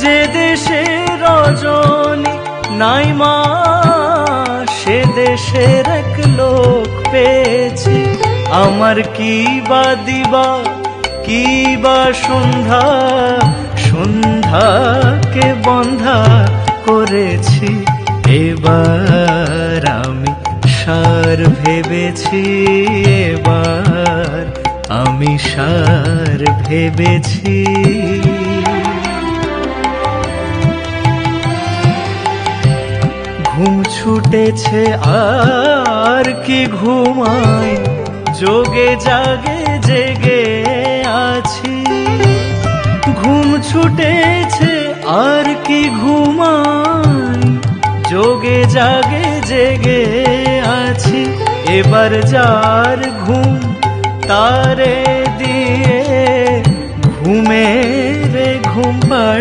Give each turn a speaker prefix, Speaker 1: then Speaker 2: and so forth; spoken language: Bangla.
Speaker 1: যে দেশে রজনী নাই মা সে দেশের এক লোক পেয়েছি। আমার কি বা দিবা কি বা সন্ধ্যা, সন্ধ্যাকে বন্ধা করেছি। এবার আমি সার ভেবেছি, এবার আমি সার ভেবেছি। ঘুম ছুটেছে আর কি ঘুমাই, যোগে জাগে জেগে আছি। ঘুম ছুটেছে আর কি ঘুমাই, যোগে জাগে জেগে আছি। এবার যার ঘুম তারে দিয়ে ঘুমের ঘুম পাড়া।